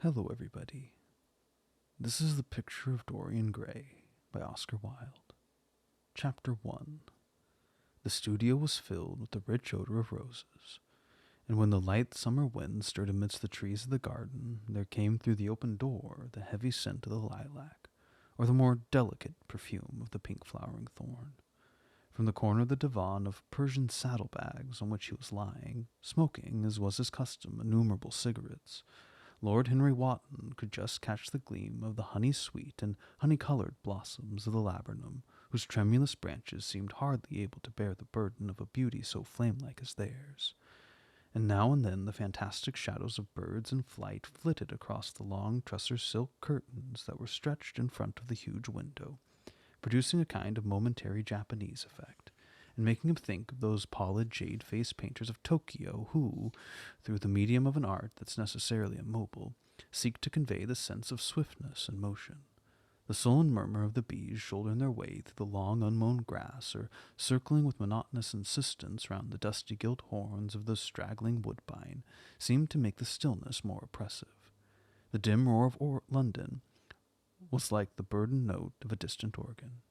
Hello, everybody. This is The Picture of Dorian Gray by Oscar Wilde. Chapter 1. The studio was filled with the rich odor of roses, and when the light summer wind stirred amidst the trees of the garden, there came through the open door the heavy scent of the lilac, or the more delicate perfume of the pink flowering thorn. From the corner of the divan of Persian saddlebags on which he was lying, smoking, as was his custom, innumerable cigarettes, Lord Henry Wotton could just catch the gleam of the honey-sweet and honey-colored blossoms of the laburnum, whose tremulous branches seemed hardly able to bear the burden of a beauty so flame-like as theirs. And now and then the fantastic shadows of birds in flight flitted across the long trusser silk curtains that were stretched in front of the huge window, producing a kind of momentary Japanese effect, and making him think of those pallid jade-faced painters of Tokyo who, through the medium of an art that's necessarily immobile, seek to convey the sense of swiftness and motion. The sullen murmur of the bees shouldering their way through the long unmown grass, or circling with monotonous insistence round the dusty gilt horns of the straggling woodbine, seemed to make the stillness more oppressive. The dim roar of London was like the burdened note of a distant organ.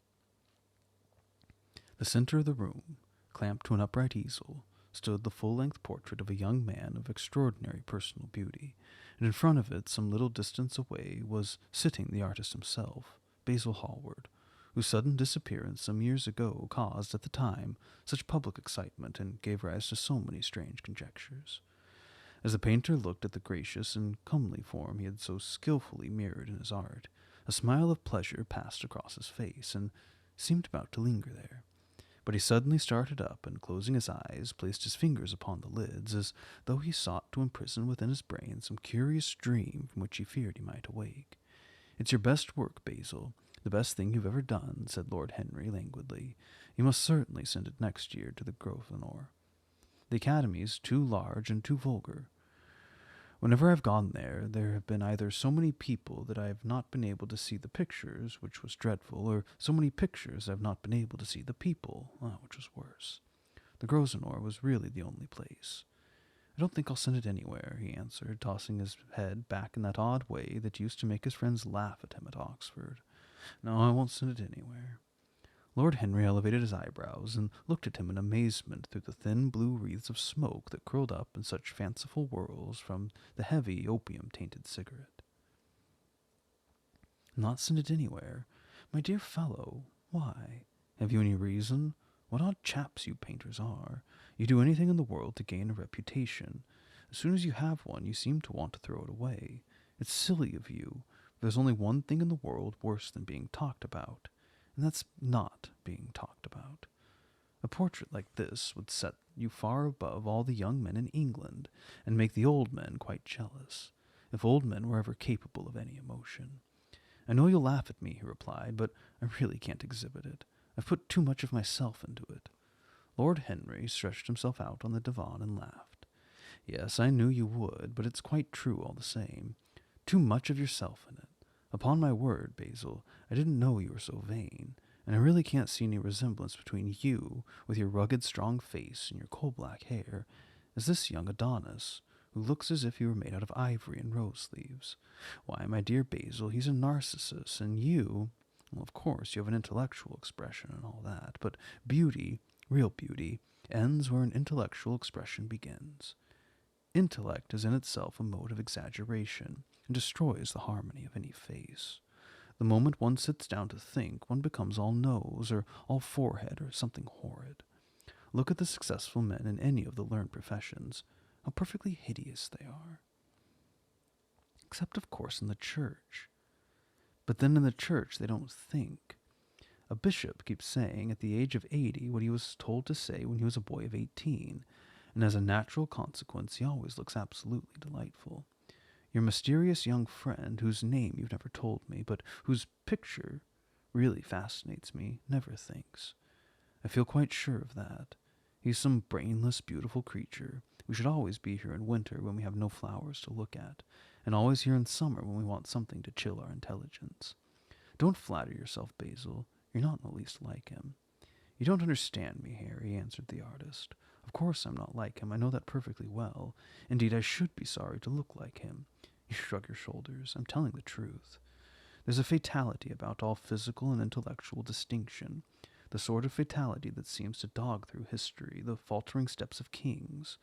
The center of the room, clamped to an upright easel, stood the full-length portrait of a young man of extraordinary personal beauty, and in front of it, some little distance away, was sitting the artist himself, Basil Hallward, whose sudden disappearance some years ago caused, at the time, such public excitement and gave rise to so many strange conjectures. As the painter looked at the gracious and comely form he had so skilfully mirrored in his art, a smile of pleasure passed across his face, and seemed about to linger there. But he suddenly started up, and closing his eyes, placed his fingers upon the lids, as though he sought to imprison within his brain some curious dream from which he feared he might awake. "It's your best work, Basil, the best thing you've ever done," said Lord Henry languidly. "You must certainly send it next year to the Grosvenor. The Academy's too large and too vulgar. Whenever I've gone there, there have been either so many people that I have not been able to see the pictures, which was dreadful, or so many pictures I have not been able to see the people, which was worse. The Grosvenor was really the only place. I don't think I'll send it anywhere," he answered, tossing his head back in that odd way that used to make his friends laugh at him at Oxford. "No, I won't send it anywhere." Lord Henry elevated his eyebrows and looked at him in amazement through the thin blue wreaths of smoke that curled up in such fanciful whirls from the heavy opium-tainted cigarette. "Not send it anywhere? My dear fellow, why? Have you any reason? What odd chaps you painters are. You do anything in the world to gain a reputation. As soon as you have one, you seem to want to throw it away. It's silly of you, for there's only one thing in the world worse than being talked about, and that's not being talked about. A portrait like this would set you far above all the young men in England, and make the old men quite jealous, if old men were ever capable of any emotion. I know you'll laugh at me," he replied, "but I really can't exhibit it. I've put too much of myself into it." Lord Henry stretched himself out on the divan and laughed. "Yes, I knew you would, but it's quite true all the same. Too much of yourself in it. Upon my word, Basil, I didn't know you were so vain, and I really can't see any resemblance between you, with your rugged, strong face and your coal-black hair, as this young Adonis, who looks as if he were made out of ivory and rose-leaves. Why, my dear Basil, he's a Narcissus, and you, well, of course, you have an intellectual expression and all that, but beauty, real beauty, ends where an intellectual expression begins. Intellect is in itself a mode of exaggeration, and destroys the harmony of any face. The moment one sits down to think, one becomes all nose, or all forehead, or something horrid. Look at the successful men in any of the learned professions. How perfectly hideous they are. Except, of course, in the church. But then in the church they don't think. A bishop keeps saying at the age of 80 what he was told to say when he was a boy of 18, and as a natural consequence he always looks absolutely delightful. Your mysterious young friend, whose name you've never told me, but whose picture really fascinates me, never thinks. I feel quite sure of that. He's some brainless, beautiful creature. We should always be here in winter when we have no flowers to look at, and always here in summer when we want something to chill our intelligence. Don't flatter yourself, Basil. You're not in the least like him." "You don't understand me, Harry," answered the artist. "Of course I'm not like him. I know that perfectly well. Indeed, I should be sorry to look like him. You shrug your shoulders. I'm telling the truth. There's a fatality about all physical and intellectual distinction, the sort of fatality that seems to dog through history, the faltering steps of kings.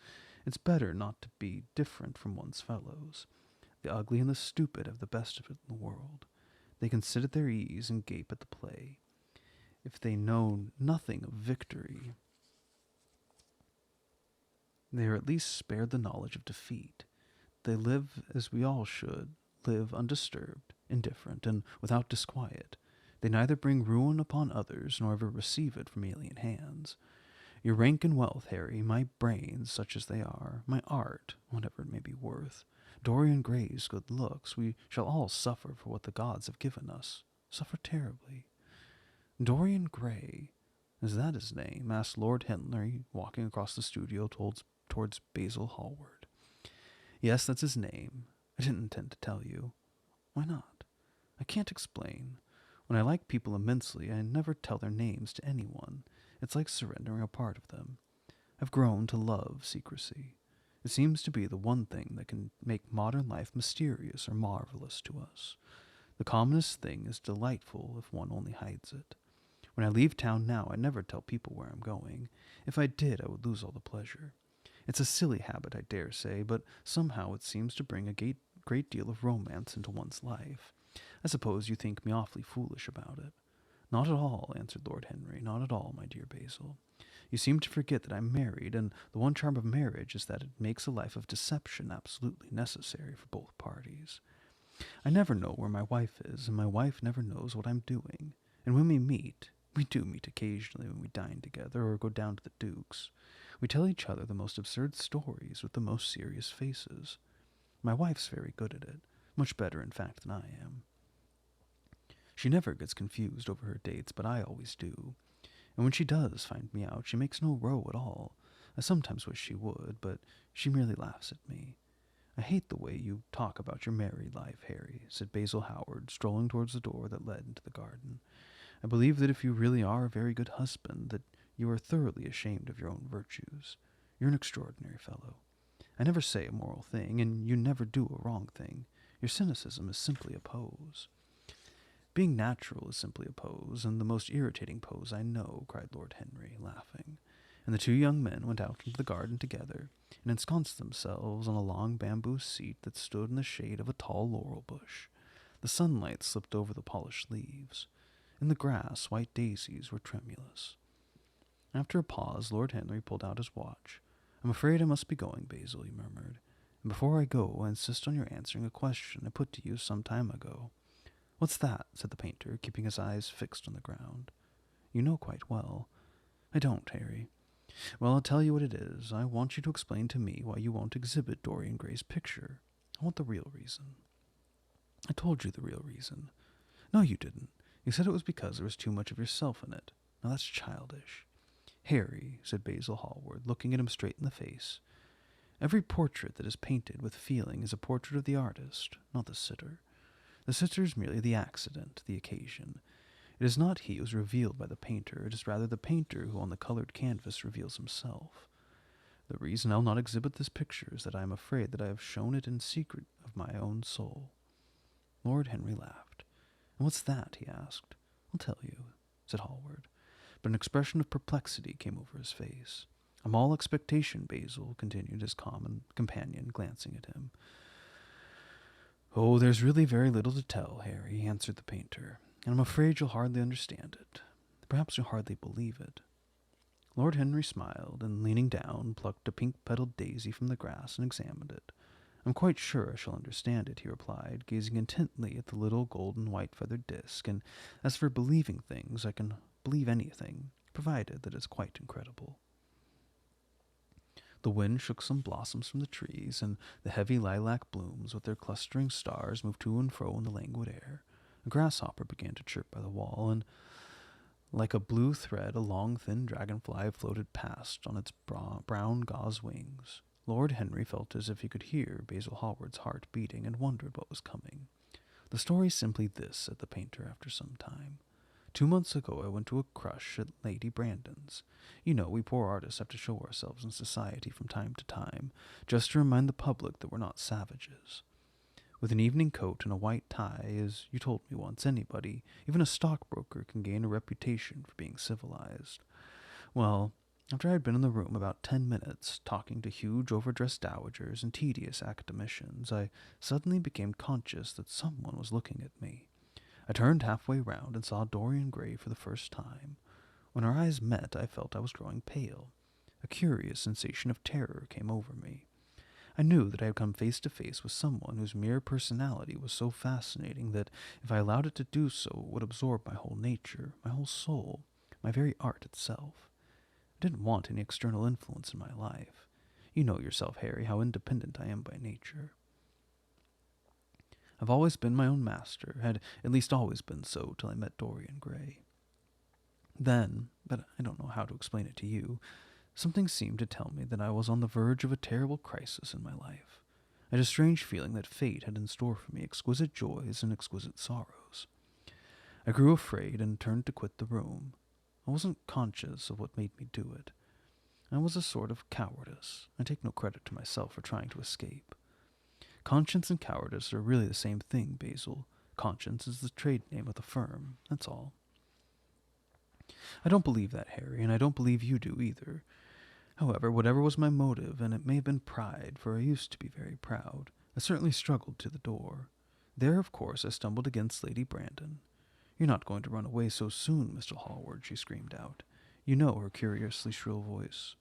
It's better not to be different from one's fellows. The ugly and the stupid have the best of it in the world. They can sit at their ease and gape at the play. If they know nothing of victory, they are at least spared the knowledge of defeat. They live as we all should, live undisturbed, indifferent, and without disquiet. They neither bring ruin upon others, nor ever receive it from alien hands. Your rank and wealth, Harry, my brains, such as they are, my art, whatever it may be worth, Dorian Gray's good looks, we shall all suffer for what the gods have given us. Suffer terribly. Dorian Gray, is that his name? Asked Lord Henry, walking across the studio towards Basil Hallward. Yes, that's his name. I didn't intend to tell you. Why not? I can't explain. When I like people immensely, I never tell their names to anyone. It's like surrendering a part of them. I've grown to love secrecy. It seems to be the one thing that can make modern life mysterious or marvelous to us. The commonest thing is delightful if one only hides it. When I leave town now, I never tell people where I'm going. If I did, I would lose all the pleasure. It's a silly habit, I dare say, but somehow it seems to bring a great deal of romance into one's life. I suppose you think me awfully foolish about it. Not at all, answered Lord Henry, not at all, my dear Basil. You seem to forget that I'm married, and the one charm of marriage is that it makes a life of deception absolutely necessary for both parties. I never know where my wife is, and my wife never knows what I'm doing. And when we do meet occasionally when we dine together or go down to the Duke's. We tell each other the most absurd stories with the most serious faces. My wife's very good at it, much better, in fact, than I am. She never gets confused over her dates, but I always do. And when she does find me out, she makes no row at all. I sometimes wish she would, but she merely laughs at me. I hate the way you talk about your married life, Harry, said Basil Hallward, strolling towards the door that led into the garden. I believe that if you really are a very good husband, that you are thoroughly ashamed of your own virtues. You're an extraordinary fellow. I never say a moral thing, and you never do a wrong thing. Your cynicism is simply a pose. Being natural is simply a pose, and the most irritating pose I know, cried Lord Henry, laughing. And the two young men went out into the garden together, and ensconced themselves on a long bamboo seat that stood in the shade of a tall laurel bush. The sunlight slipped over the polished leaves. In the grass, white daisies were tremulous. After a pause, Lord Henry pulled out his watch. I'm afraid I must be going, Basil, he murmured. And before I go, I insist on your answering a question I put to you some time ago. What's that? Said the painter, keeping his eyes fixed on the ground. You know quite well. I don't, Harry. Well, I'll tell you what it is. I want you to explain to me why you won't exhibit Dorian Gray's picture. I want the real reason. I told you the real reason. No, you didn't. You said it was because there was too much of yourself in it. Now that's childish. Harry, said Basil Hallward, looking at him straight in the face, every portrait that is painted with feeling is a portrait of the artist, not the sitter. The sitter is merely the accident, the occasion. It is not he who is revealed by the painter, it is rather the painter who on the colored canvas reveals himself. The reason I'll not exhibit this picture is that I am afraid that I have shown it in secret of my own soul. Lord Henry laughed. And what's that? He asked. I'll tell you, said Hallward, but an expression of perplexity came over his face. I'm all expectation, Basil, continued his common companion, glancing at him. Oh, there's really very little to tell, Harry, answered the painter, and I'm afraid you'll hardly understand it. Perhaps you'll hardly believe it. Lord Henry smiled, and leaning down, plucked a pink-petaled daisy from the grass and examined it. I'm quite sure I shall understand it, he replied, gazing intently at the little golden white-feathered disk, and as for believing things, I can believe anything, provided that it's quite incredible. The wind shook some blossoms from the trees, and the heavy lilac blooms with their clustering stars moved to and fro in the languid air. A grasshopper began to chirp by the wall, and like a blue thread a long thin dragonfly floated past on its brown gauze wings. Lord Henry felt as if he could hear Basil Hallward's heart beating, and wondered what was coming. The story's simply this, said the painter after some time. 2 months ago I went to a crush at Lady Brandon's. You know, we poor artists have to show ourselves in society from time to time, just to remind the public that we're not savages. With an evening coat and a white tie, as you told me once, anybody, even a stockbroker, can gain a reputation for being civilized. Well, after I had been in the room about 10 minutes, talking to huge overdressed dowagers and tedious academicians, I suddenly became conscious that someone was looking at me. I turned halfway round and saw Dorian Gray for the first time. When our eyes met, I felt I was growing pale. A curious sensation of terror came over me. I knew that I had come face to face with someone whose mere personality was so fascinating that if I allowed it to do so, it would absorb my whole nature, my whole soul, my very art itself. I didn't want any external influence in my life. You know yourself, Harry, how independent I am by nature. I've always been my own master, had at least always been so till I met Dorian Gray. Then, but I don't know how to explain it to you, something seemed to tell me that I was on the verge of a terrible crisis in my life. I had a strange feeling that fate had in store for me exquisite joys and exquisite sorrows. I grew afraid and turned to quit the room. I wasn't conscious of what made me do it. I was a sort of cowardice. I take no credit to myself for trying to escape. Conscience and cowardice are really the same thing, Basil. Conscience is the trade name of the firm, that's all. I don't believe that, Harry, and I don't believe you do either. However, whatever was my motive, and it may have been pride, for I used to be very proud, I certainly struggled to the door. There, of course, I stumbled against Lady Brandon. "You're not going to run away so soon, Mr. Hallward," she screamed out. You know her curiously shrill voice.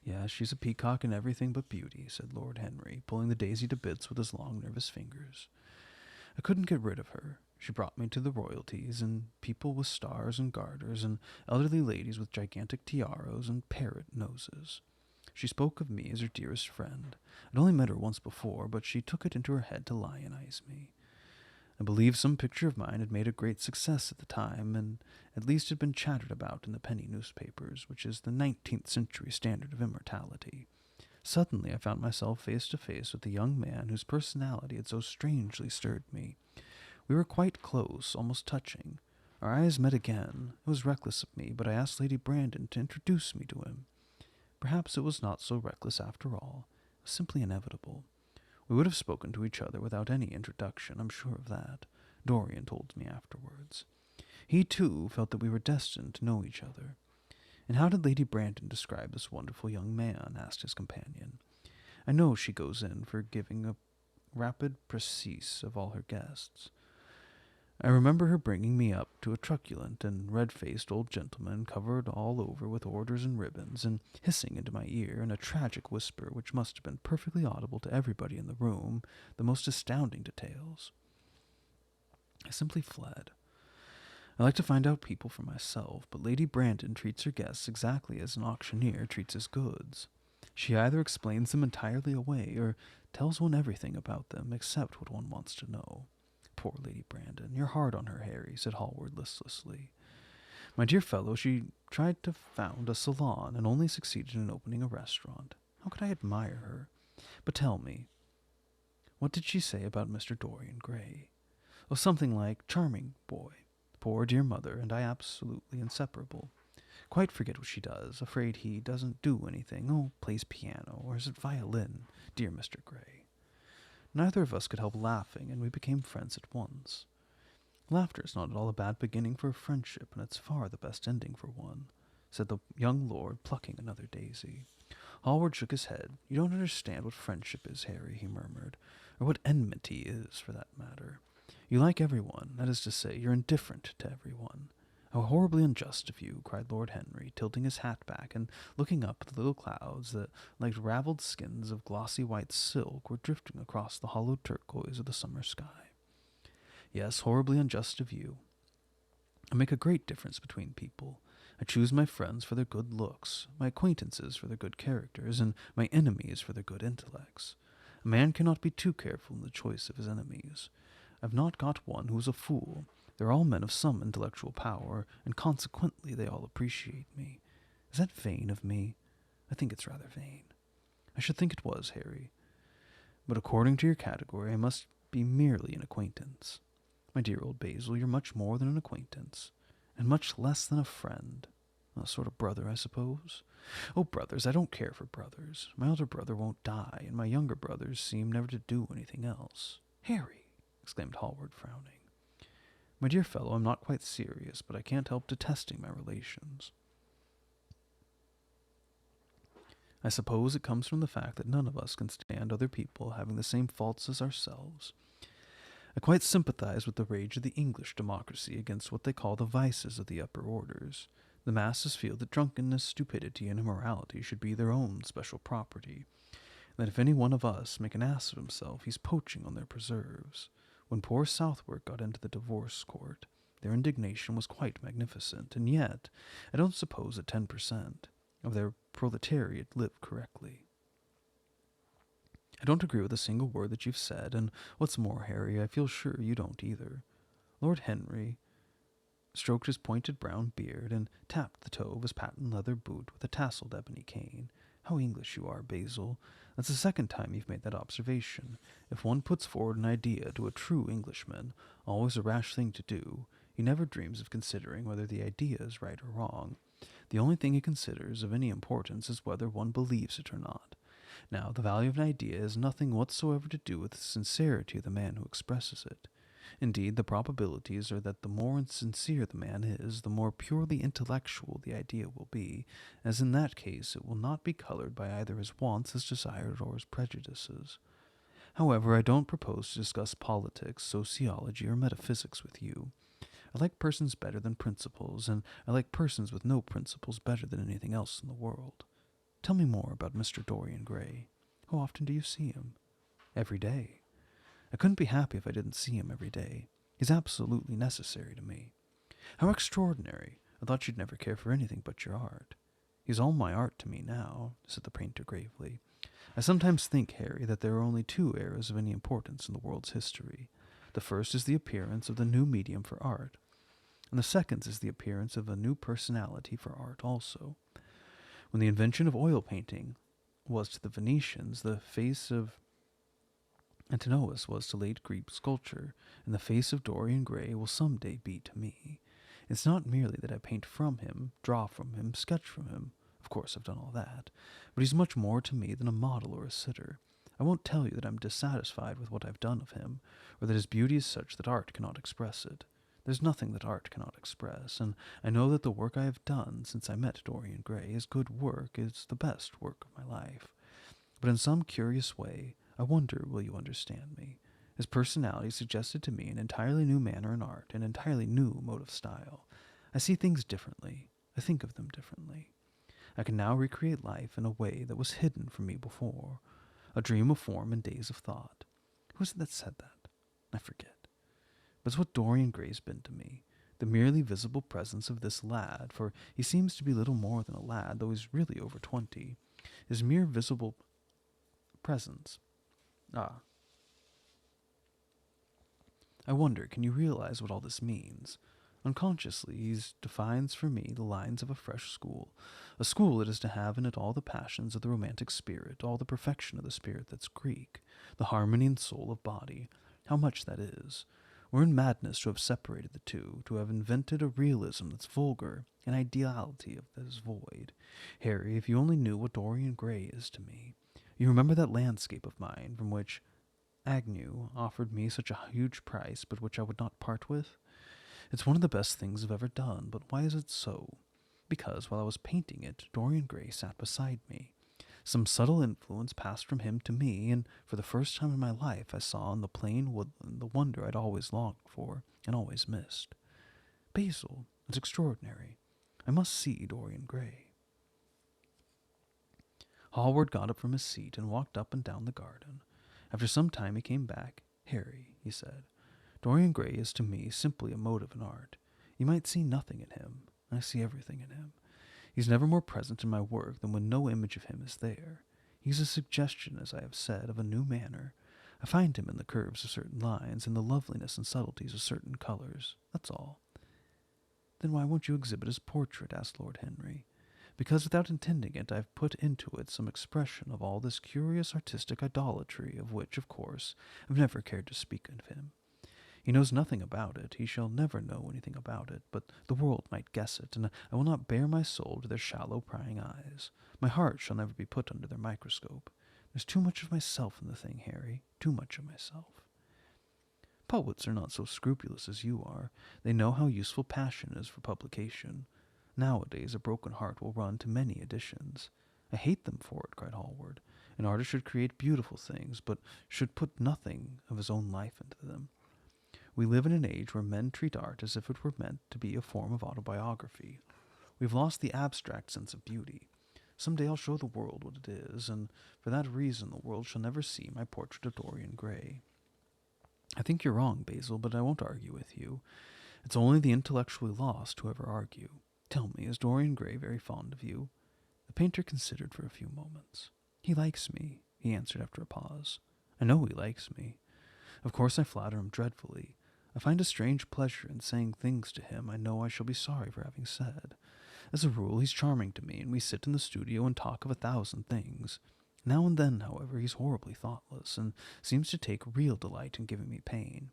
"Yes, she's a peacock in everything but beauty," said Lord Henry, pulling the daisy to bits with his long, nervous fingers. "I couldn't get rid of her. She brought me to the royalties, and people with stars and garters, and elderly ladies with gigantic tiaras and parrot noses. She spoke of me as her dearest friend. I'd only met her once before, but she took it into her head to lionize me. I believe some picture of mine had made a great success at the time, and at least had been chattered about in the penny newspapers, which is the 19th century standard of immortality. Suddenly I found myself face to face with a young man whose personality had so strangely stirred me. We were quite close, almost touching. Our eyes met again. It was reckless of me, but I asked Lady Brandon to introduce me to him. Perhaps it was not so reckless after all. It was simply inevitable. We would have spoken to each other without any introduction, I'm sure of that. Dorian told me afterwards. He, too, felt that we were destined to know each other. "And how did Lady Brandon describe this wonderful young man?" asked his companion. "I know she goes in for giving a rapid précis of all her guests. I remember her bringing me up to a truculent and red-faced old gentleman covered all over with orders and ribbons, and hissing into my ear in a tragic whisper which must have been perfectly audible to everybody in the room the most astounding details. I simply fled. I like to find out people for myself, but Lady Brandon treats her guests exactly as an auctioneer treats his goods. She either explains them entirely away, or tells one everything about them except what one wants to know. Poor Lady Brandon, you're hard on her, Harry," said Hallward listlessly. "My dear fellow, she tried to found a salon, and only succeeded in opening a restaurant. How could I admire her? But tell me, what did she say about Mr. Dorian Gray?" "Oh, something like, 'Charming boy. Poor dear mother, and I absolutely inseparable. Quite forget what she does. Afraid he doesn't do anything. Oh, plays piano, or is it violin? Dear Mr. Gray." Neither of us could help laughing, and we became friends at once. "Laughter is not at all a bad beginning for a friendship, and it's far the best ending for one," said the young lord, plucking another daisy. Hallward shook his head. "You don't understand what friendship is, Harry," he murmured, "or what enmity is, for that matter. You like everyone, that is to say, you're indifferent to everyone." "How horribly unjust of you," cried Lord Henry, tilting his hat back and looking up at the little clouds that, like ravelled skins of glossy white silk, were drifting across the hollow turquoise of the summer sky. "Yes, horribly unjust of you. I make a great difference between people. I choose my friends for their good looks, my acquaintances for their good characters, and my enemies for their good intellects. A man cannot be too careful in the choice of his enemies. I've not got one who is a fool. They're all men of some intellectual power, and consequently they all appreciate me. Is that vain of me? I think it's rather vain. I should think it was, Harry. But according to your category, I must be merely an acquaintance. My dear old Basil, you're much more than an acquaintance, and much less than a friend." A sort of brother, I suppose. Oh, brothers, I don't care for brothers. My elder brother won't die, and my younger brothers seem never to do anything else. Harry, exclaimed Hallward, frowning. My dear fellow, I'm not quite serious, but I can't help detesting my relations. I suppose it comes from the fact that none of us can stand other people having the same faults as ourselves. I quite sympathize with the rage of the English democracy against what they call the vices of the upper orders. The masses feel that drunkenness, stupidity, and immorality should be their own special property, and that if any one of us make an ass of himself, he's poaching on their preserves. When poor Southwark got into the divorce court, their indignation was quite magnificent, and yet I don't suppose that 10% of their proletariat live correctly. I don't agree with a single word that you've said, and what's more, Harry, I feel sure you don't either. Lord Henry stroked his pointed brown beard and tapped the toe of his patent leather boot with a tasseled ebony cane. How English you are, Basil. That's the second time you've made that observation. If one puts forward an idea to a true Englishman, always a rash thing to do, he never dreams of considering whether the idea is right or wrong. The only thing he considers of any importance is whether one believes it or not. Now, the value of an idea has nothing whatsoever to do with the sincerity of the man who expresses it. Indeed, the probabilities are that the more insincere the man is, the more purely intellectual the idea will be, as in that case it will not be colored by either his wants, his desires, or his prejudices. However, I don't propose to discuss politics, sociology, or metaphysics with you. I like persons better than principles, and I like persons with no principles better than anything else in the world. Tell me more about Mr. Dorian Gray. How often do you see him? Every day. I couldn't be happy if I didn't see him every day. He's absolutely necessary to me. How extraordinary. I thought you'd never care for anything but your art. He's all my art to me now, said the painter gravely. I sometimes think, Harry, that there are only two eras of any importance in the world's history. The first is the appearance of the new medium for art, and the second is the appearance of a new personality for art also. When the invention of oil painting was to the Venetians, the face of Antinous was to late Greek sculpture, and the face of Dorian Gray will some day be to me. It's not merely that I paint from him, draw from him, sketch from him. Of course I've done all that, but he's much more to me than a model or a sitter. I won't tell you that I'm dissatisfied with what I've done of him, or that his beauty is such that art cannot express it. There's nothing that art cannot express, and I know that the work I have done since I met Dorian Gray is good work, is the best work of my life. But in some curious way, I wonder, will you understand me? His personality suggested to me an entirely new manner in art, an entirely new mode of style. I see things differently. I think of them differently. I can now recreate life in a way that was hidden from me before, a dream of form and days of thought. Who is it that said that? I forget. But it's what Dorian Gray's been to me, the merely visible presence of this lad, for he seems to be little more than a lad, though he's really over 20. His mere visible presence. I wonder, can you realize what all this means? Unconsciously, he defines for me the lines of a fresh school, a school that is to have in it all the passions of the romantic spirit, all the perfection of the spirit that's Greek, the harmony and soul of body. How much that is. We're in madness to have separated the two, to have invented a realism that's vulgar, an ideality that is void. Harry, if you only knew what Dorian Gray is to me. You remember that landscape of mine, from which Agnew offered me such a huge price, but which I would not part with? It's one of the best things I've ever done, but why is it so? Because while I was painting it, Dorian Gray sat beside me. Some subtle influence passed from him to me, and for the first time in my life I saw in the plain woodland the wonder I'd always longed for and always missed. Basil, it's extraordinary. I must see Dorian Gray. Hallward got up from his seat and walked up and down the garden. After some time he came back. Harry, he said, Dorian Gray is to me simply a motive in art. You might see nothing in him. I see everything in him. He's never more present in my work than when no image of him is there. He's a suggestion, as I have said, of a new manner. I find him in the curves of certain lines, in the loveliness and subtleties of certain colors. That's all. Then why won't you exhibit his portrait? Asked Lord Henry. Because without intending it, I've put into it some expression of all this curious artistic idolatry, of which, of course, I've never cared to speak of him. He knows nothing about it. He shall never know anything about it, but the world might guess it, and I will not bare my soul to their shallow prying eyes. My heart shall never be put under their microscope. There's too much of myself in the thing, Harry, too much of myself. Poets are not so scrupulous as you are. They know how useful passion is for publication. Nowadays a broken heart will run to many editions. I hate them for it, cried Hallward. An artist should create beautiful things, but should put nothing of his own life into them. We live in an age where men treat art as if it were meant to be a form of autobiography. We've lost the abstract sense of beauty. Some day I'll show the world what it is, and for that reason the world shall never see my portrait of Dorian Gray. I think you're wrong, Basil, but I won't argue with you. It's only the intellectually lost who ever argue. Tell me, is Dorian Gray very fond of you? The painter considered for a few moments. He likes me, he answered after a pause. I know he likes me. Of course I flatter him dreadfully. I find a strange pleasure in saying things to him I know I shall be sorry for having said. As a rule, he's charming to me, and we sit in the studio and talk of 1,000 things. Now and then, however, he's horribly thoughtless, and seems to take real delight in giving me pain.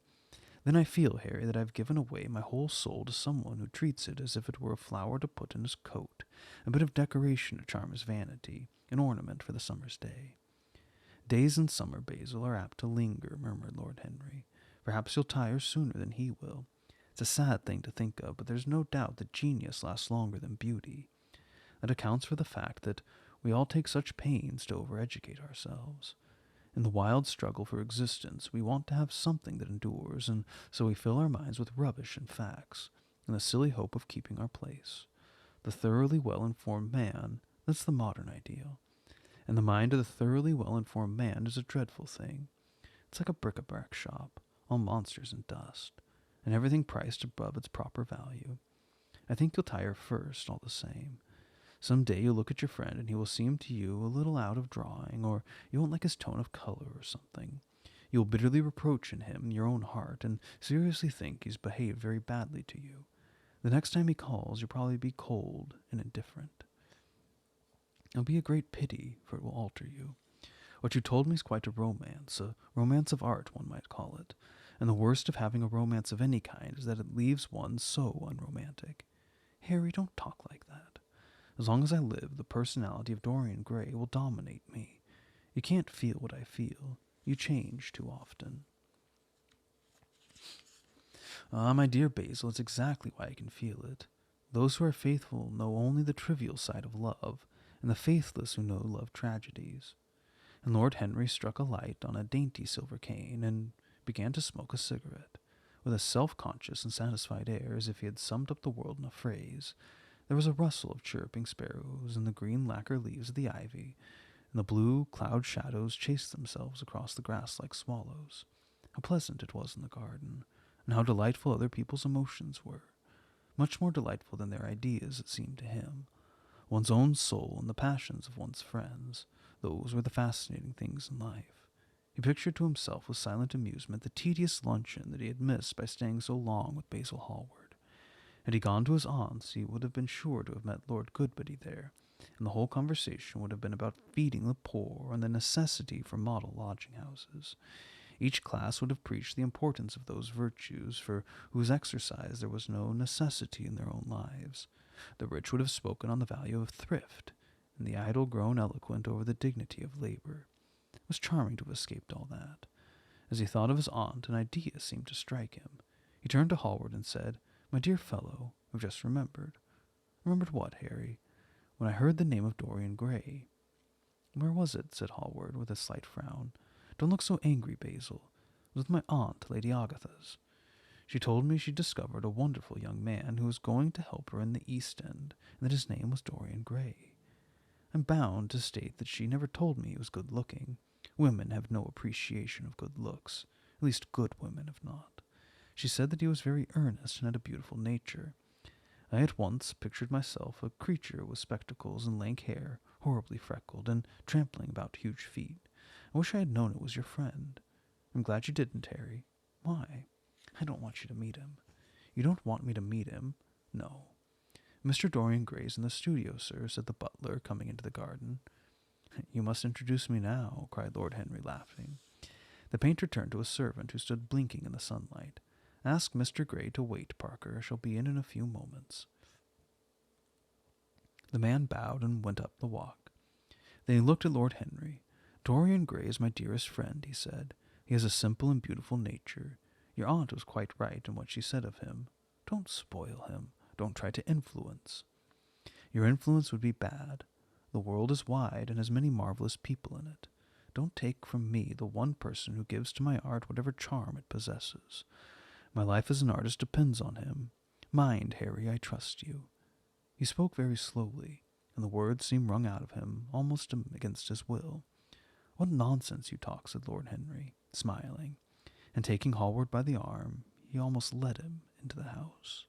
Then I feel, Harry, that I've given away my whole soul to someone who treats it as if it were a flower to put in his coat, a bit of decoration to charm his vanity, an ornament for the summer's day. Days in summer, Basil, are apt to linger, murmured Lord Henry. Perhaps you'll tire sooner than he will. It's a sad thing to think of, but there's no doubt that genius lasts longer than beauty. That accounts for the fact that we all take such pains to overeducate ourselves. In the wild struggle for existence, we want to have something that endures, and so we fill our minds with rubbish and facts, in the silly hope of keeping our place. The thoroughly well-informed man, that's the modern ideal. And the mind of the thoroughly well-informed man is a dreadful thing. It's like a bric-a-brac shop, all monsters and dust, and everything priced above its proper value. I think you'll tire first, all the same. Some day you'll look at your friend and he will seem to you a little out of drawing, or you won't like his tone of color or something. You'll bitterly reproach in him in your own heart, and seriously think he's behaved very badly to you. The next time he calls, you'll probably be cold and indifferent. It'll be a great pity, for it will alter you. What you told me is quite a romance of art, one might call it. And the worst of having a romance of any kind is that it leaves one so unromantic. Harry, don't talk like that. As long as I live, the personality of Dorian Gray will dominate me. You can't feel what I feel. You change too often. Ah, my dear Basil, it's exactly why I can feel it. Those who are faithful know only the trivial side of love, and the faithless who know love tragedies. And Lord Henry struck a light on a dainty silver cane, and began to smoke a cigarette, with a self-conscious and satisfied air, as if he had summed up the world in a phrase. There was a rustle of chirruping sparrows in the green lacquer leaves of the ivy, and the blue cloud shadows chased themselves across the grass like swallows. How pleasant it was in the garden, and how delightful other people's emotions were. Much more delightful than their ideas, it seemed to him. One's own soul and the passions of one's friends, those were the fascinating things in life. He pictured to himself with silent amusement the tedious luncheon that he had missed by staying so long with Basil Hallward. Had he gone to his aunt's, he would have been sure to have met Lord Goodbody there, and the whole conversation would have been about feeding the poor and the necessity for model lodging-houses. Each class would have preached the importance of those virtues for whose exercise there was no necessity in their own lives. The rich would have spoken on the value of thrift, and the idle grown eloquent over the dignity of labor. It was charming to have escaped all that. As he thought of his aunt, an idea seemed to strike him. He turned to Hallward and said, "My dear fellow, I've just remembered." "Remembered what, Harry?" "When I heard the name of Dorian Gray." "Where was it?" said Hallward, with a slight frown. "Don't look so angry, Basil. It was with my aunt, Lady Agatha's. She told me she'd discovered a wonderful young man who was going to help her in the East End, and that his name was Dorian Gray. I'm bound to state that she never told me he was good-looking. Women have no appreciation of good looks. At least good women have not. She said that he was very earnest and had a beautiful nature. I at once pictured myself a creature with spectacles and lank hair, horribly freckled, and trampling about huge feet. I wish I had known it was your friend. I'm glad you didn't, Harry." "Why?" "I don't want you to meet him." "You don't want me to meet him?" "No." "Mr. Dorian Gray's in the studio, sir," said the butler, coming into the garden. "You must introduce me now," cried Lord Henry, laughing. The painter turned to a servant who stood blinking in the sunlight. Ask Mr. Gray to wait, Parker. I shall be in a few moments. The man bowed and went up the walk. Then he looked at Lord Henry. Dorian Gray is my dearest friend, he said. He has a simple and beautiful nature. Your aunt was quite right in what she said of him. Don't spoil him. Don't try to influence. Your influence would be bad. The world is wide and has many marvelous people in it. Don't take from me the one person who gives to my art whatever charm it possesses. My life as an artist depends on him. Mind, Harry, I trust you. He spoke very slowly, and the words seemed wrung out of him almost against his will. What nonsense you talk, said Lord Henry, smiling, and taking Hallward by the arm, he almost led him into the house.